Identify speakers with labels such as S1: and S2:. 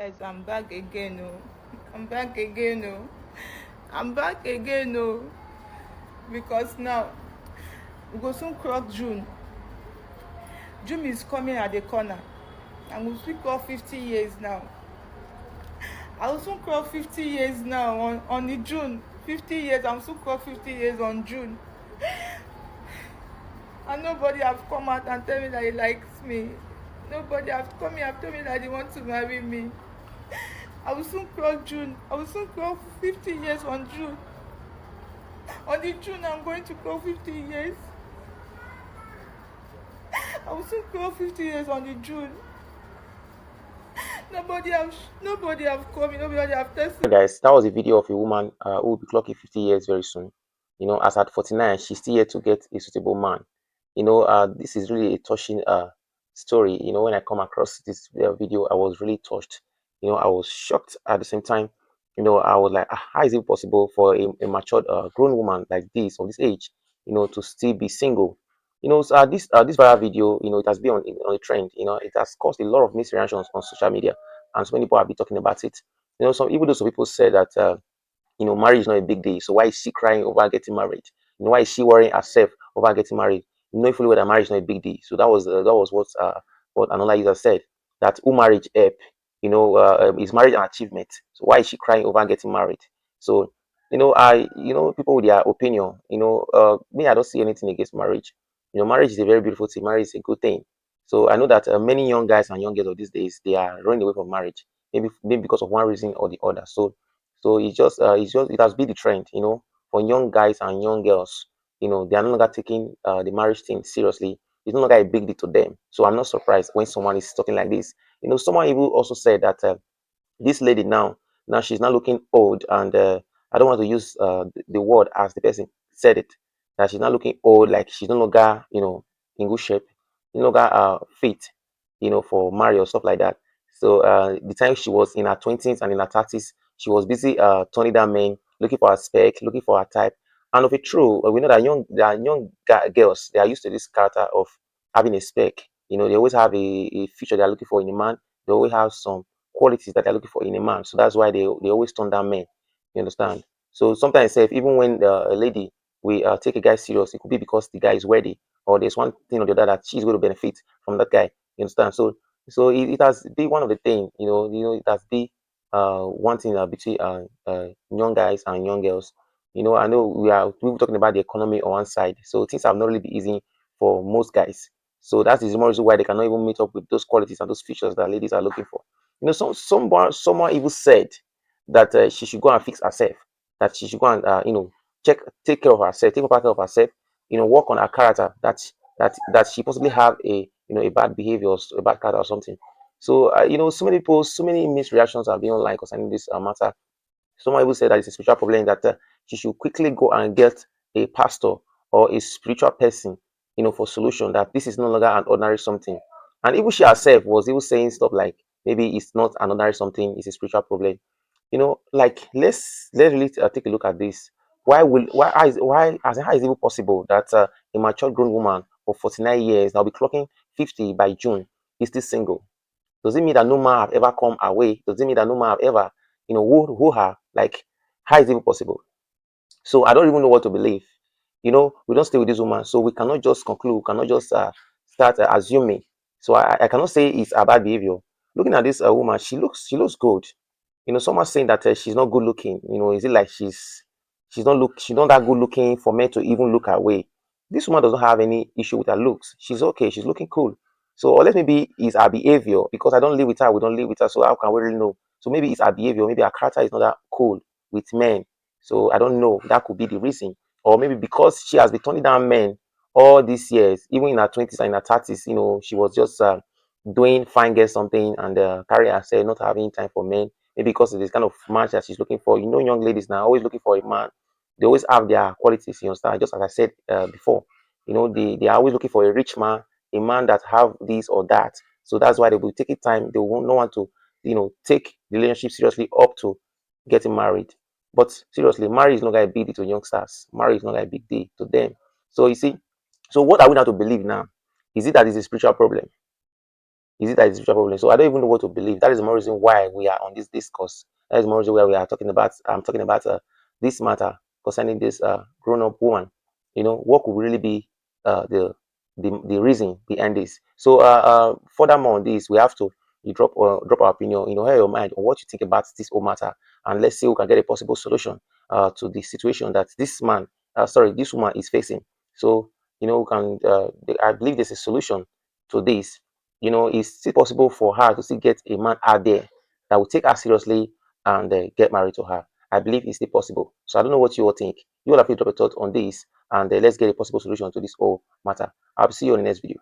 S1: Guys, I'm back again, oh. I'm back again, oh. I'm back again, oh. Because now we go soon clock June. June is coming at the corner. And we speak of 50 years now. I will soon clock 50 years now on the June. 50 years, I'm soon clock 50 years on June. And nobody have come out and tell me that he likes me. Nobody have come here and told me that they want to marry me. I will soon clock June. I will soon clock 50 years on June. On the June, I'm going to clock 50 years. I will soon clock 50 years on the June. Nobody have come. Nobody have tested.
S2: Guys, that was a video of a woman who will be clocking 50 years very soon. As at 49, she's still yet to get a suitable man. This is really a touching story. When I come across this video, I was really touched. I was shocked at the same time. I was like, how is it possible for a matured grown woman like this, of this age, to still be single? This viral video, it has been on a trend. It has caused a lot of misreactions on social media, and so many people have been talking about it. Even though some people say that marriage is not a big deal, so why is she crying over getting married? Why is she worrying herself over getting married? Fully well that marriage is not a big deal. So that was what another user said, that who marriage help, is marriage an achievement? So why is she crying over getting married? So people with their opinion. Me, I don't see anything against marriage. Marriage is a very beautiful thing. Marriage is a good thing. So I know that many young guys and young girls of these days, they are running away from marriage, maybe because of one reason or the other. So it has been the trend, for young guys and young girls. They are no longer taking the marriage thing seriously. It's no longer a big deal to them. So I'm not surprised when someone is talking like this. Someone even also said that this lady now she's not looking old, and I don't want to use the word as the person said it, that she's not looking old, like she's no longer in good shape, no longer fit, for marriage or stuff like that. So the time she was in her 20s and in her 30s, she was busy turning down men, looking for her spec, looking for her type. And of it true, we know that young girls, they are used to this character of having a spec. They always have a feature they're looking for in a man. They always have some qualities that they're looking for in a man. So that's why they always turn down men. You understand? So sometimes, even when a lady we take a guy serious, it could be because the guy is worthy, or there's one thing or the other that she's going to benefit from that guy. You understand? So it has been one of the things. It has been one thing between young guys and young girls. I know we were talking about the economy on one side, so things have not really been easy for most guys. So that is the more reason why they cannot even meet up with those qualities and those features that ladies are looking for. Someone even said that she should go and fix herself, that she should go and take care of herself, take proper care of herself, work on her character, that she possibly have a bad behavior or a bad character or something. So so many people, so many misreactions are being online concerning this matter. Someone even said that it's a spiritual problem, that she should quickly go and get a pastor or a spiritual person, for solution. That this is no longer an ordinary something. And even she herself was even saying stuff like, maybe it's not an ordinary something; it's a spiritual problem. Like let's really take a look at this. How is it even possible that a mature grown woman for 49 years now be clocking 50 by June is still single? Does it mean that no man have ever come her way? Does it mean that no man have ever, wooed her? Like, how is it even possible? So I don't even know what to believe. We don't stay with this woman, so we cannot just conclude, we cannot just start assuming. So I cannot say it's a bad behavior. Looking at this woman, she looks good. Someone saying that she's not good looking. Is it like she's not that good looking for men to even look her way? This woman doesn't have any issue with her looks. She's okay. She's looking cool. So, or let maybe it's her behavior, because I don't live with her. We don't live with her. So how can we really know? So maybe it's her behavior. Maybe her character is not that cool with men. So I don't know. That could be the reason. Or maybe because she has been turning down men all these years, even in her 20s and in her 30s, she was just doing fine, get something, and carry herself, not having time for men. Maybe because of this kind of man that she's looking for. Young ladies now always looking for a man. They always have their qualities, you understand? Just as I said before, they are always looking for a rich man, a man that have this or that. So that's why they will take it time. They won't want to, take the relationship seriously up to getting married. But seriously, marriage is not going to be a big deal to youngsters. Marriage is not going to be a big deal to them. So you see, so what are we now to believe now? Is it that it's a spiritual problem? Is it that it's a spiritual problem? So I don't even know what to believe. That is the more reason why we are on this discourse. That is the more reason why we are talking about. I'm talking about this matter concerning this grown-up woman. What could really be the reason behind this? So furthermore on this, we have to drop our opinion. Hear your mind on what you think about this whole matter, and let's see who can get a possible solution to the situation that this woman is facing. So we can. I believe there's a solution to this. It's still possible for her to still get a man out there that will take her seriously and get married to her. I believe it's still possible. So I don't know what you all think. You all have to drop a thought on this, and let's get a possible solution to this whole matter. I'll see you on the next video.